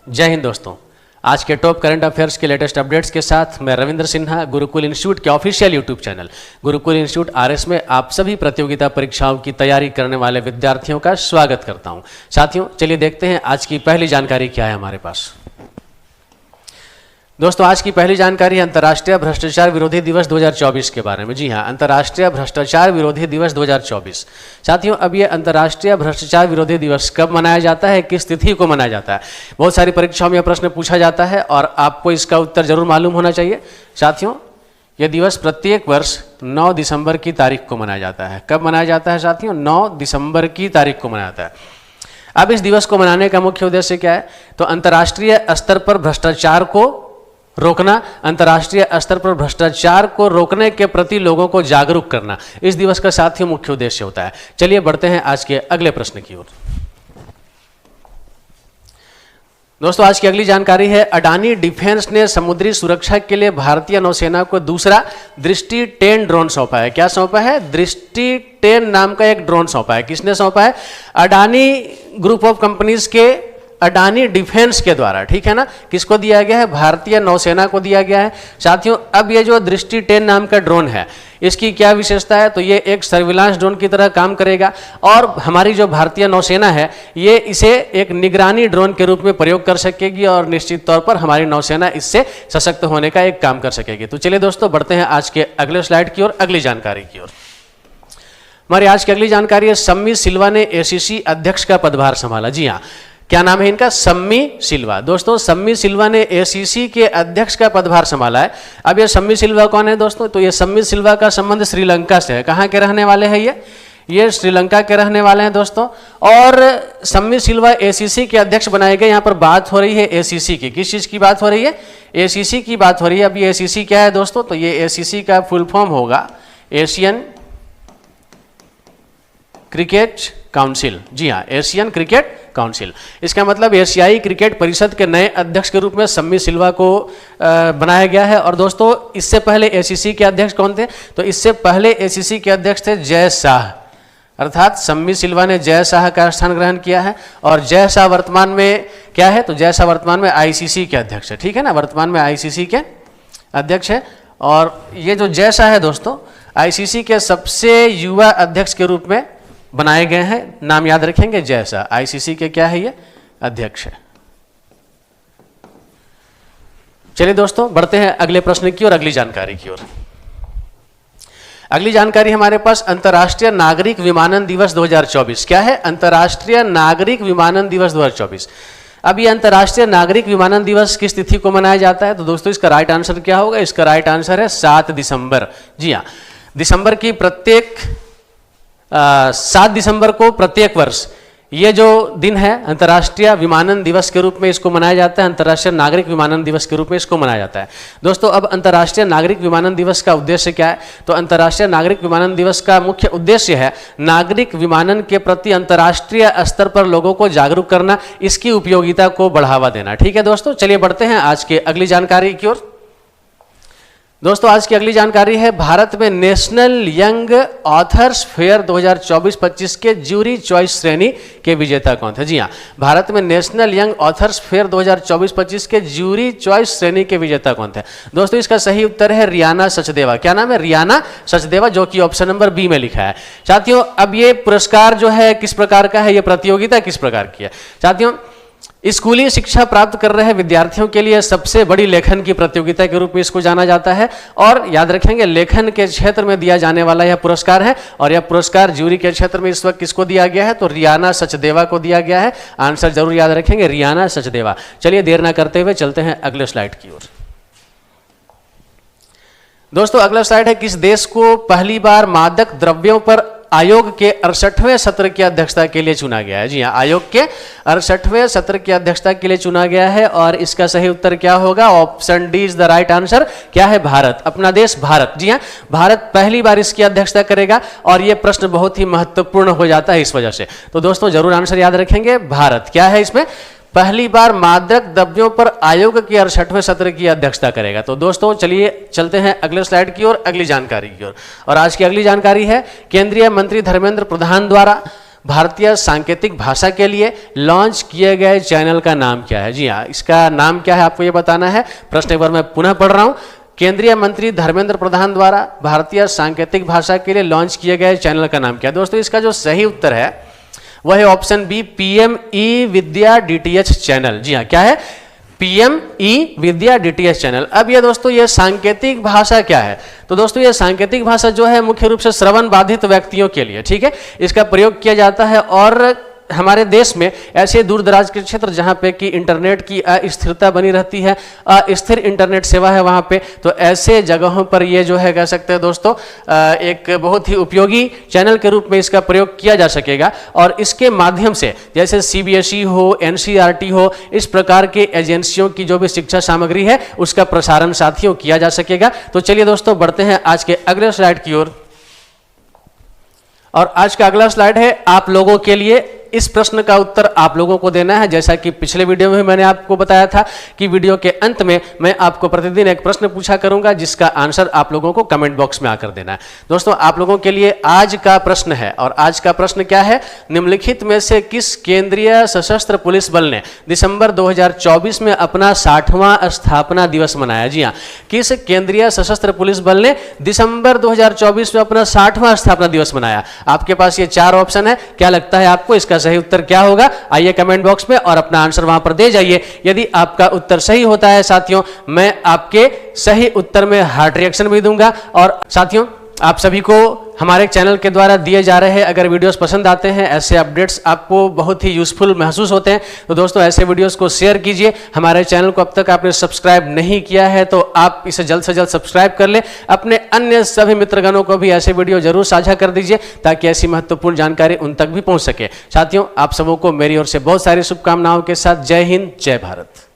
जय हिंद दोस्तों। आज के टॉप करंट अफेयर्स के लेटेस्ट अपडेट्स के साथ मैं रविंद्र सिन्हा गुरुकुल इंस्टीट्यूट के official YouTube channel Gurukul institute RS में आप सभी प्रतियोगिता परीक्षाओं की तैयारी करने वाले विद्यार्थियों का स्वागत करता हूं। साथियों, चलिए देखते हैं आज की पहली जानकारी क्या है हमारे पास। दोस्तों, आज की पहली जानकारी है अंतर्राष्ट्रीय भ्रष्टाचार विरोधी दिवस 2024 के बारे में। जी हां, अंतर्राष्ट्रीय भ्रष्टाचार विरोधी दिवस 2024। साथियों, अब ये अंतर्राष्ट्रीय भ्रष्टाचार विरोधी दिवस कब मनाया जाता है, किस तिथि को मनाया जाता है? बहुत सारी परीक्षाओं में यह प्रश्न पूछा जाता है और आपको इसका उत्तर जरूर मालूम होना चाहिए। साथियों, यह दिवस प्रत्येक वर्ष 9 दिसंबर की तारीख को मनाया जाता है। कब मनाया जाता है साथियों? 9 दिसंबर की तारीख को मनाया जाता है। अब इस दिवस को मनाने का मुख्य उद्देश्य क्या है? तो अंतर्राष्ट्रीय स्तर पर भ्रष्टाचार को रोकना, अंतर्राष्ट्रीय स्तर पर भ्रष्टाचार को रोकने के प्रति लोगों को जागरूक करना, इस दिवस का साथियों मुख्य उद्देश्य होता है। चलिए बढ़ते हैं आज के अगले प्रश्न की ओर। दोस्तों, आज की अगली जानकारी है अडानी डिफेंस ने समुद्री सुरक्षा के लिए भारतीय नौसेना को दूसरा दृष्टि 10 ड्रोन सौंपा है। क्या सौंपा है? दृष्टि 10 नाम का एक ड्रोन सौंपा है। किसने सौंपा है? अडानी ग्रुप ऑफ कंपनीज के अडानी डिफेंस के द्वारा, ठीक है ना। किसको दिया गया है? भारतीय नौसेना को दिया गया है। साथियों, अब ये जो दृष्टि 10 नाम का ड्रोन है, इसकी क्या विशेषता है? तो ये एक सर्विलांस ड्रोन की तरह काम करेगा और हमारी जो भारतीय नौसेना है ये इसे एक निगरानी ड्रोन के रूप में प्रयोग कर सकेगी और निश्चित तौर पर हमारी नौसेना इससे सशक्त होने का एक काम कर सकेगी। तो चलिए दोस्तों, बढ़ते हैं आज के अगले स्लाइड की ओर, अगली जानकारी की ओर। हमारी आज की अगली जानकारी है सम्मी सिल्वा ने एसीसी अध्यक्ष का पदभार संभाला। जी हाँ, क्या नाम है इनका? सम्मी सिल्वा। दोस्तों, सम्मी सिल्वा ने एसीसी के अध्यक्ष का पदभार संभाला है। अब ये सम्मी सिल्वा कौन है दोस्तों? तो ये सम्मी सिल्वा का संबंध श्रीलंका से है। कहाँ के रहने वाले हैं ये श्रीलंका के रहने वाले हैं दोस्तों। और सम्मी सिल्वा एसीसी के अध्यक्ष बनाए गए। यहाँ पर बात हो रही है एसीसी की। किस चीज की बात हो रही है? एसीसी की बात हो रही है। अब ये एसीसी क्या है दोस्तों? तो ये एसीसी का फुल फॉर्म होगा एशियन क्रिकेट काउंसिल। जी हाँ, एशियन क्रिकेट काउंसिल। इसका मतलब एशियाई क्रिकेट परिषद के नए अध्यक्ष के रूप में सम्मी सिल्वा को बनाया गया है। और दोस्तों, इससे पहले एसीसी के अध्यक्ष कौन थे? तो इससे पहले एसीसी के अध्यक्ष थे जय शाह, अर्थात सम्मी सिल्वा ने जय शाह का स्थान ग्रहण किया है। और जय शाह वर्तमान में क्या है? तो जय शाह वर्तमान में आईसीसी के अध्यक्ष है, ठीक है ना। वर्तमान में आईसीसी के अध्यक्ष है। और ये जो जय शाह है दोस्तों, आईसीसी के सबसे युवा अध्यक्ष के रूप में बनाए गए हैं। नाम याद रखेंगे, जय शाह। आईसीसी के क्या है? ये अध्यक्ष है। चलिए दोस्तों, बढ़ते हैं अगले प्रश्न की और अगली जानकारी की ओर। अगली जानकारी हमारे पास अंतर्राष्ट्रीय नागरिक विमानन दिवस 2024। क्या है? अंतर्राष्ट्रीय नागरिक विमानन दिवस 2024। अब ये अंतर्राष्ट्रीय नागरिक विमानन दिवस किस तिथि को मनाया जाता है? तो दोस्तों, इसका राइट आंसर क्या होगा? इसका राइट आंसर है 7 दिसंबर। जी हाँ, दिसंबर की प्रत्येक 7 दिसंबर को प्रत्येक वर्ष ये जो दिन है अंतर्राष्ट्रीय विमानन दिवस के रूप में इसको मनाया जाता है। अंतर्राष्ट्रीय नागरिक विमानन दिवस के रूप में इसको मनाया जाता है। दोस्तों, अब अंतर्राष्ट्रीय नागरिक विमानन दिवस का उद्देश्य क्या है? तो अंतर्राष्ट्रीय नागरिक विमानन दिवस का मुख्य उद्देश्य है नागरिक विमानन के प्रति अंतर्राष्ट्रीय स्तर पर लोगों को जागरूक करना, इसकी उपयोगिता को बढ़ावा देना। ठीक है दोस्तों, चलिए बढ़ते हैं आज के अगली जानकारी की ओर। दोस्तों, आज की अगली जानकारी है भारत में नेशनल यंग ऑथर्स फेयर 2024-25 के ज्यूरी चॉइस श्रेणी के विजेता कौन थे? जी हाँ, भारत में नेशनल यंग ऑथर्स फेयर 2024-25 के ज्यूरी चॉइस श्रेणी के विजेता कौन थे? दोस्तों, इसका सही उत्तर है रियाना सचदेवा। क्या नाम है? रियाना सचदेवा, जो कि ऑप्शन नंबर बी में लिखा है। साथियों, अब ये पुरस्कार जो है किस प्रकार का है? ये प्रतियोगिता किस प्रकार की है? साथियों, स्कूली शिक्षा प्राप्त कर रहे विद्यार्थियों के लिए सबसे बड़ी लेखन की प्रतियोगिता के रूप में इसको जाना जाता है। और याद रखेंगे, लेखन के क्षेत्र में दिया जाने वाला यह पुरस्कार है। और यह पुरस्कार ज्यूरी के क्षेत्र में इस वक्त किसको दिया गया है? तो रियाना सचदेवा को दिया गया है। आंसर जरूर याद रखेंगे, रियाना सचदेवा। चलिए देर ना करते हुए चलते हैं अगले स्लाइड की ओर। दोस्तों, अगला स्लाइड है किस देश को पहली बार मादक द्रव्यों पर आयोग के 68वें सत्र की अध्यक्षता के लिए चुना गया है? जी हाँ, आयोग के 68वें सत्र की अध्यक्षता के लिए चुना गया है। और इसका सही उत्तर क्या होगा? Option D is the right answer. क्या है? भारत, अपना देश भारत। जी हाँ, भारत पहली बार इसकी अध्यक्षता करेगा। और यह प्रश्न बहुत ही महत्वपूर्ण हो जाता है इस वजह से। तो दोस्तों, जरूर आंसर याद रखेंगे, भारत। क्या है इसमें? पहली बार मादक द्रव्यों पर आयोग के 68वें सत्र की अध्यक्षता करेगा। तो दोस्तों, चलिए चलते हैं अगले स्लाइड की ओर, अगली जानकारी की ओर। और आज की अगली जानकारी है केंद्रीय मंत्री धर्मेंद्र प्रधान द्वारा भारतीय सांकेतिक भाषा के लिए लॉन्च किए गए चैनल का नाम क्या है? जी हाँ, इसका नाम क्या है आपको ये बताना है। प्रश्न एक बार मैं पुनः पढ़ रहा हूँ। केंद्रीय मंत्री धर्मेंद्र प्रधान द्वारा भारतीय सांकेतिक भाषा के लिए लॉन्च किए गए चैनल का नाम क्या है? दोस्तों इसका जो सही उत्तर है वह है ऑप्शन बी, पीएम ई विद्या डीटीएच चैनल। जी हाँ, क्या है? पीएम ई विद्या डीटीएच चैनल। अब ये दोस्तों ये सांकेतिक भाषा क्या है? तो दोस्तों ये सांकेतिक भाषा जो है मुख्य रूप से श्रवण बाधित व्यक्तियों के लिए, ठीक है, इसका प्रयोग किया जाता है। और हमारे देश में ऐसे दूर दराज के क्षेत्र जहां पे कि इंटरनेट की अस्थिरता बनी रहती है, अस्थिर इंटरनेट सेवा है वहां पे, तो ऐसे जगहों पर ये जो है कह सकते हैं दोस्तों एक बहुत ही उपयोगी चैनल के रूप में इसका प्रयोग किया जा सकेगा। और इसके माध्यम से जैसे सीबीएसई हो, एनसीईआरटी हो, इस प्रकार के एजेंसियों की जो भी शिक्षा सामग्री है उसका प्रसारण साथियों किया जा सकेगा। तो चलिए दोस्तों बढ़ते हैं आज के अगले स्लाइड की ओर। और आज का अगला स्लाइड है आप लोगों के लिए। इस प्रश्न का उत्तर आप लोगों को देना है। जैसा कि पिछले वीडियो में मैंने आपको बताया था कि वीडियो के अंत में मैं आपको प्रतिदिन एक प्रश्न पूछा करूंगा जिसका आंसर आप लोगों को कमेंट बॉक्स में आकर देना है। दोस्तों आप लोगों के लिए आज का प्रश्न है, और आज का प्रश्न क्या है? निम्नलिखित में से किस केंद्रीय सशस्त्र पुलिस बल ने दिसंबर 2024 में अपना 60वां स्थापना दिवस मनाया? जी हाँ, किस केंद्रीय सशस्त्र पुलिस बल ने दिसंबर 2024 में अपना 60वां स्थापना दिवस मनाया? आपके पास ये 4 ऑप्शन है। क्या लगता है आपको इसका सही उत्तर क्या होगा? आइए कमेंट बॉक्स में और अपना आंसर वहां पर दे जाइए। यदि आपका उत्तर सही होता है साथियों, मैं आपके सही उत्तर में हार्ट रिएक्शन भी दूंगा। और साथियों आप सभी को हमारे चैनल के द्वारा दिए जा रहे अगर वीडियोस पसंद आते हैं, ऐसे अपडेट्स आपको बहुत ही यूजफुल महसूस होते हैं, तो दोस्तों ऐसे वीडियोस को शेयर कीजिए। हमारे चैनल को अब तक आपने सब्सक्राइब नहीं किया है तो आप इसे जल्द से जल्द सब्सक्राइब कर लें। अपने अन्य सभी मित्रगणों को भी ऐसे वीडियो जरूर साझा कर दीजिए ताकि ऐसी महत्वपूर्ण जानकारी उन तक भी पहुंच सके। साथियों आप सबों को मेरी ओर से बहुत सारी शुभकामनाओं के साथ जय हिंद, जय भारत।